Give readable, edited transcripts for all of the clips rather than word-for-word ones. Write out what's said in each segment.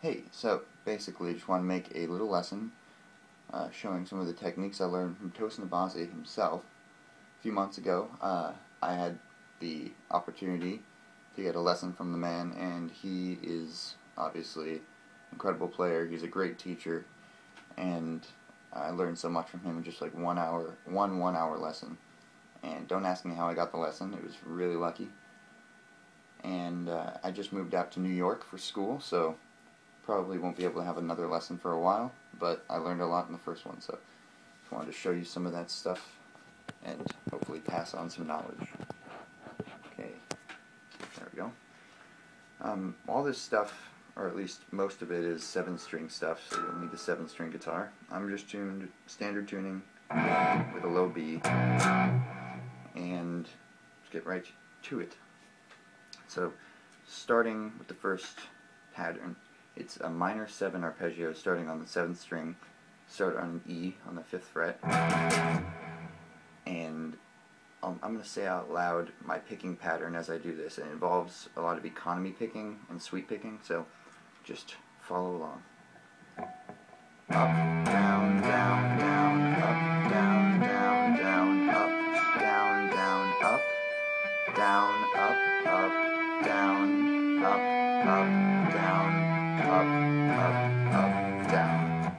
Hey, so basically I just want to make a little lesson showing some of the techniques I learned from Tosin Abasi himself. A few months ago, I had the opportunity to get a lesson from the man, and he is obviously an incredible player. He's a great teacher, and I learned so much from him in just like 1 hour, one hour lesson. And don't ask me how I got the lesson, it was really lucky. And I just moved out to New York for school, so probably won't be able to have another lesson for a while, but I learned a lot in the first one, so just wanted to show you some of that stuff and hopefully pass on some knowledge. Okay, there we go. All this stuff, or at least most of it, is 7-string stuff, so you'll need the 7-string guitar. I'm just tuned standard tuning with a low B, and let's get right to it. So, starting with the first pattern, it's a minor 7 arpeggio starting on the 7th string, start on an E on the 5th fret, and I'm going to say out loud my picking pattern as I do this. It involves a lot of economy picking and sweep picking, so just follow along. Up, down, down, down, up, down, down, down, up, down, down, up, down, up, down, up, down, up, down.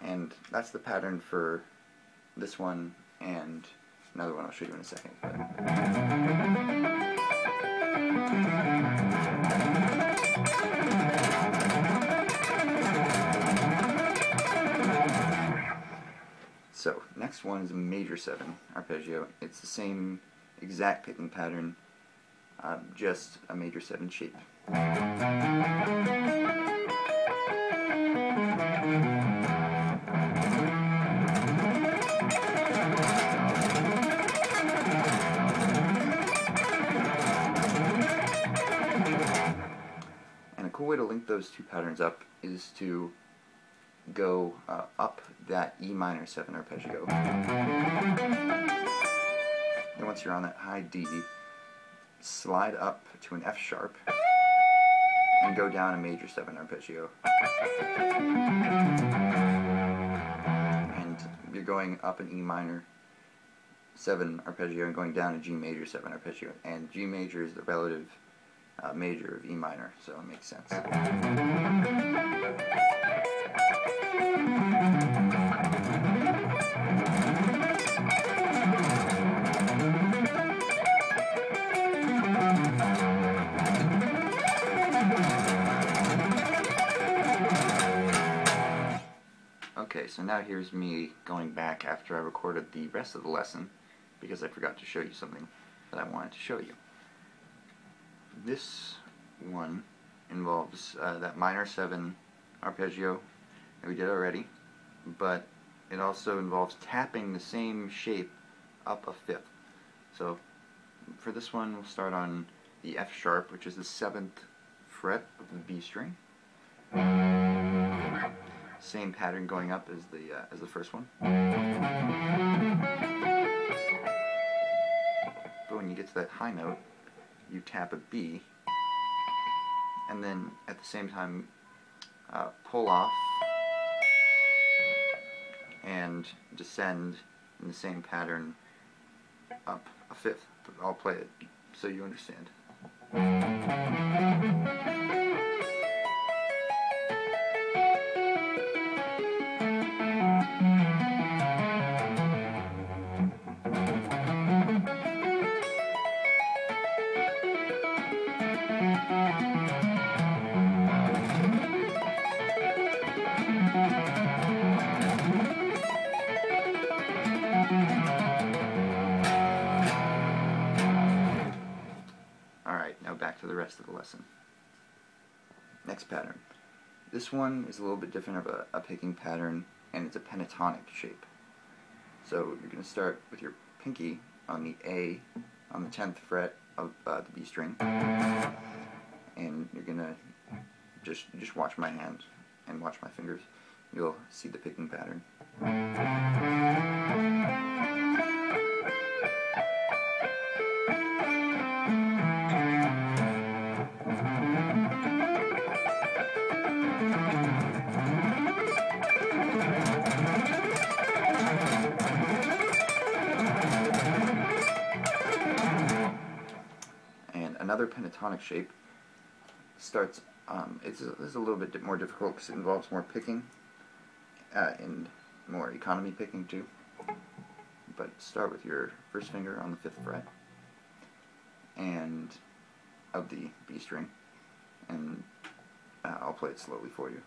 And that's the pattern for this one and another one I'll show you in a second. So, next one is a major 7 arpeggio. It's the same exact picking pattern, just a major 7 shape. And a cool way to link those two patterns up is to go up that E minor 7 arpeggio. Then once you're on that high D, slide up to an F sharp and go down a major 7 arpeggio. And you're going up an E minor 7 arpeggio and going down a G major 7 arpeggio. And G major is the relative major of E minor, so it makes sense. Okay, so now here's me going back after I recorded the rest of the lesson because I forgot to show you something that I wanted to show you. This one involves that minor 7 arpeggio that we did already, but it also involves tapping the same shape up a 5th. So for this one we'll start on the F sharp, which is the 7th fret of the B string. Same pattern going up as the first one. But when you get to that high note, you tap a B, and then at the same time pull off and descend in the same pattern up a 5th. I'll play it so you understand. Alright, now back to the rest of the lesson. Next pattern. This one is a little bit different of a picking pattern, and it's a pentatonic shape. So you're going to start with your pinky on the A on the 10th fret of the B string, and you're going to just watch my hand and watch my fingers. You'll see the picking pattern. another pentatonic shape. Starts, this is a little bit more difficult because it involves more picking and more economy picking too. But start with your first finger on the 5th fret and of the B string, and I'll play it slowly for you.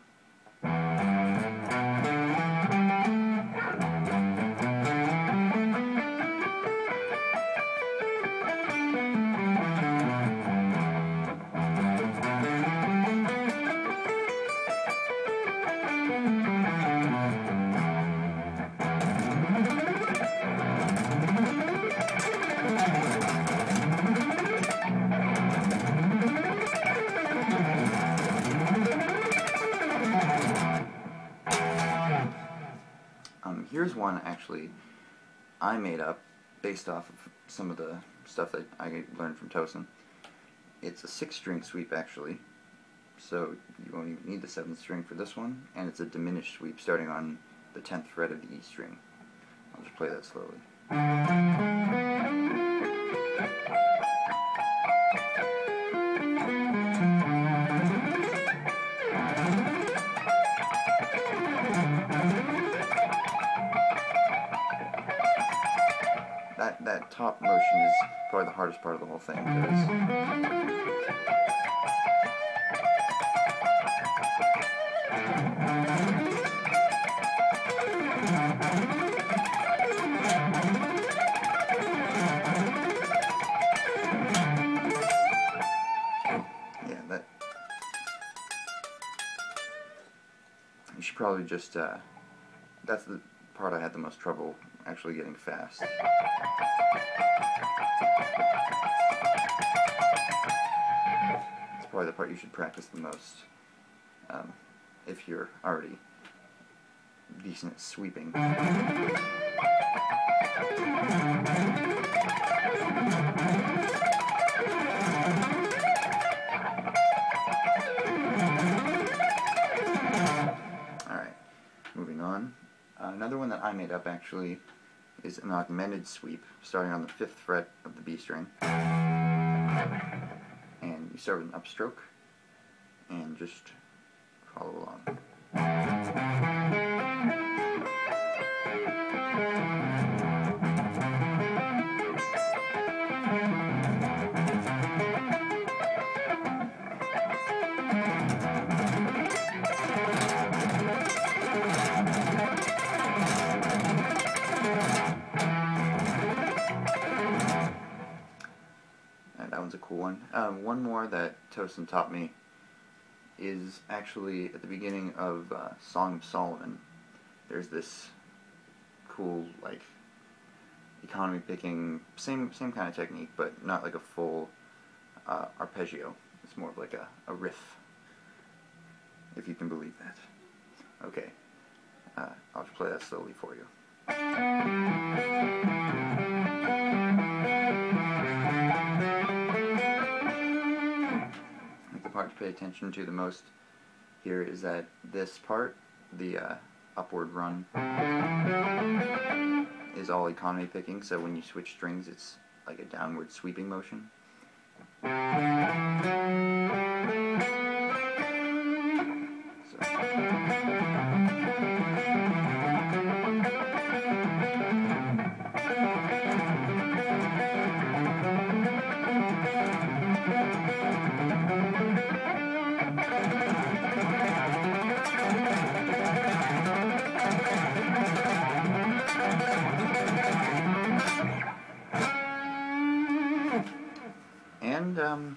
Here's one actually I made up based off of some of the stuff that I learned from Tosin. It's a 6-string sweep actually, so you won't even need the 7th string for this one, and it's a diminished sweep starting on the 10th fret of the E string. I'll just play that slowly. That top motion is probably the hardest part of the whole thing, because you should probably just, that's the part I had the most trouble actually getting fast. It's probably the part you should practice the most, if you're already decent at sweeping. Alright, moving on. Another one that I made up actually is an augmented sweep starting on the 5th fret of the B string. And you start with an upstroke and just follow along. That one's a cool one. One more that Tosin taught me is actually at the beginning of Song of Solomon. There's this cool, like, economy picking, same kind of technique, but not like a full arpeggio. It's more of like a riff, if you can believe that. Okay, I'll just play that slowly for you. The part to pay attention to the most here is that this part, the upward run, is all economy picking, so when you switch strings it's like a downward sweeping motion. And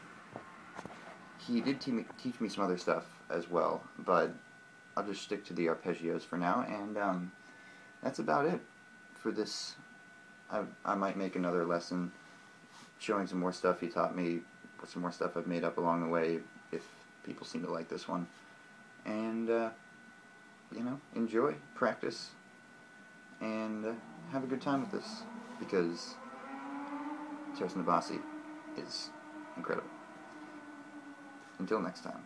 he did teach me some other stuff as well, but I'll just stick to the arpeggios for now, and that's about it for this. I might make another lesson showing some more stuff he taught me, some more stuff I've made up along the way, if people seem to like this one. And, you know, enjoy, practice, and have a good time with this, because Tosin Abasi is incredible. Until next time.